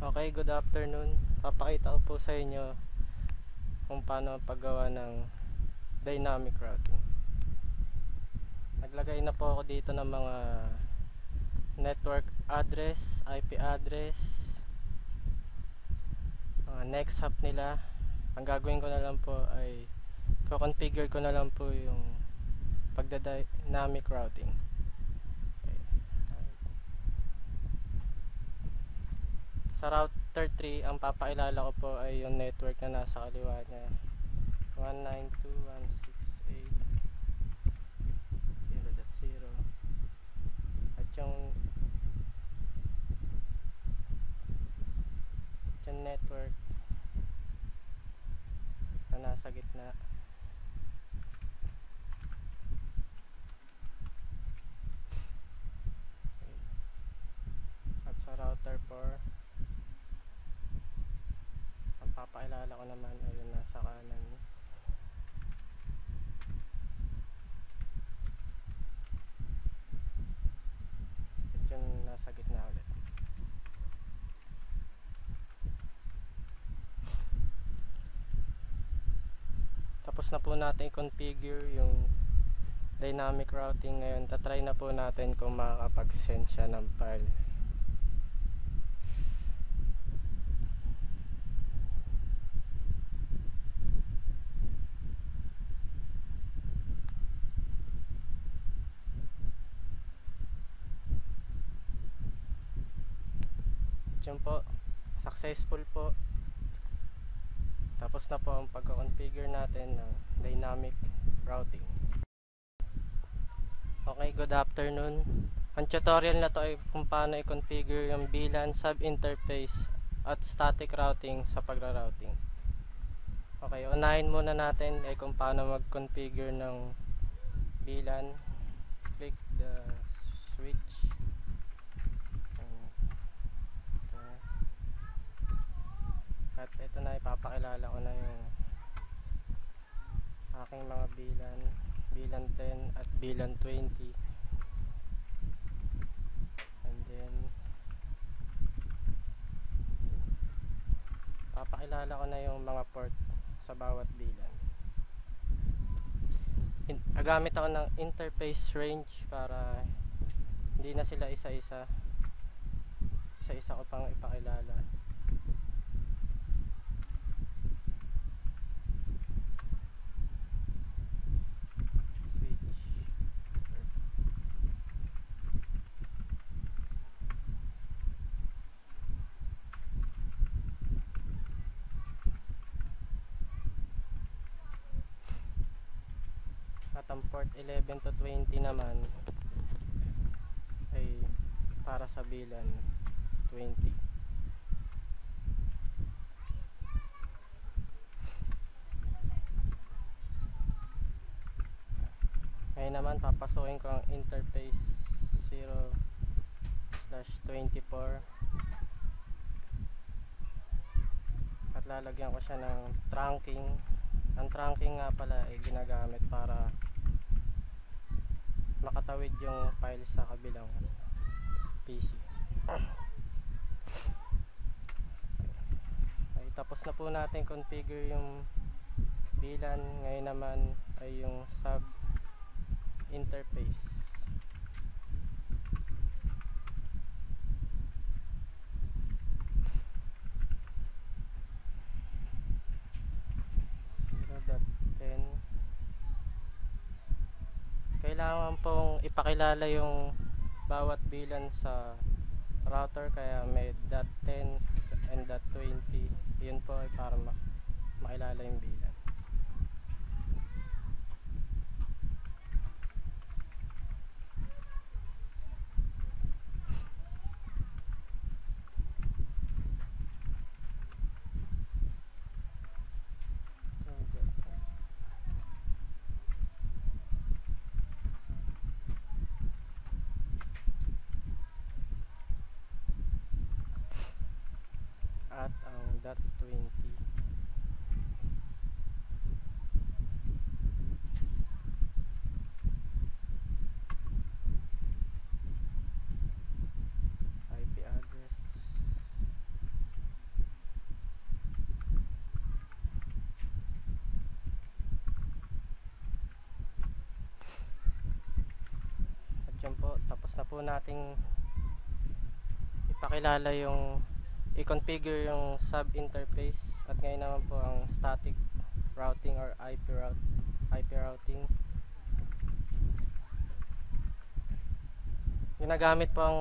Okay, good afternoon. Papakita ko po sa inyo kung paano ang paggawa ng dynamic routing. Naglagay na po ako dito ng mga network address, IP address, mga next hop nila. Ang gagawin ko na lang po ay configure ko na lang po yung pagda-dynamic routing. Okay. Sa router 3, ang papakilala ko po ay yung network na nasa kaliwa niya, 192.168.0.0, at yung network na nasa gitna. Okay. At sa router 4, ang papakilala ko naman ay yung nasa kanan. At yung nasa gitna ulit. Tapos na po natin i-configure yung dynamic routing. Ngayon, tatry na po natin kung makakapag-send siya ng file. Yun po, successful po. Tapos na po ang pagka-configure natin ng dynamic routing. Okay, good afternoon. Ang tutorial na to ay kung paano i-configure yung VLAN sub-interface at static routing sa pagra-routing. Okay, unahin muna natin ay kung paano mag-configure ng VLAN. Click the switch. At ito na, ipapakilala ko na yung aking mga VLAN, VLAN 10 at VLAN 20. And then papakilala ko na yung mga port sa bawat VLAN. Gagamit ako ng interface range para hindi na sila isa-isa ko pang ipakilala. At ang port 11 to 20 naman ay para sa VLAN 20. Ngayon naman, papasukin ko ang interface 0/24 at lalagyan ko siya ng trunking. Ang trunking nga pala ay ginagamit para makatawid yung file sa kabilang PC. Ay, tapos na po natin configure yung VLAN. Ngayon naman ay yung sub interface. Kailangan pong ipakilala yung bawat VLAN sa router, kaya may .10 and .20. Yun po ay para makilala yung VLAN. At ang .20 IP address po nating ipakilala yung i-configure yung sub interface at ngayon naman po ang static routing or IP routing. Ginagamit po ang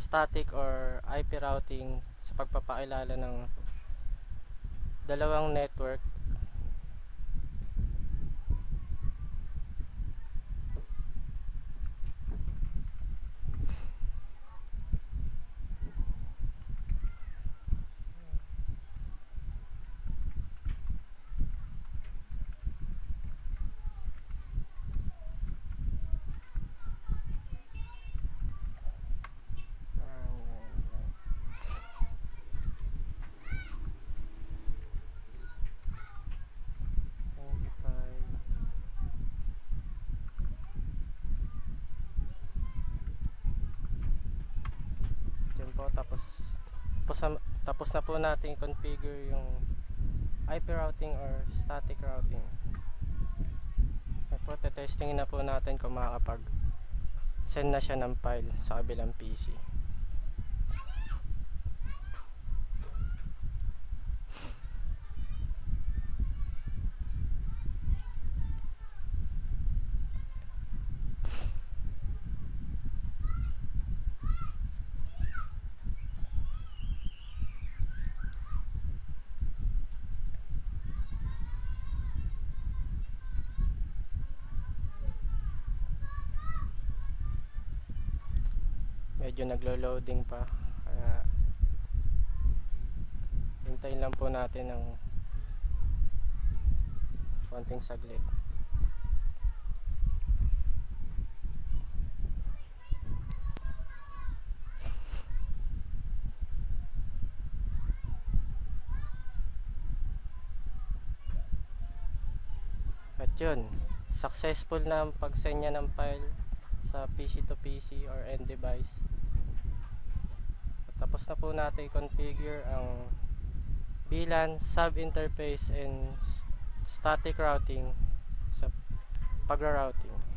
static or IP routing sa pagpapakilala ng dalawang network po. Tapos na po natin configure yung IP routing or static routing. Po, testing na po natin kung makakapag send na siya ng file sa kabilang PC. Medyo naglo-loading pa, kaya hintayin lang po natin ng konting saglit. At yun, successful na ang pag-send niya ng file sa PC to PC or end device. At tapos na po natin i-configure ang VLAN, sub interface and static routing sa pag-routing.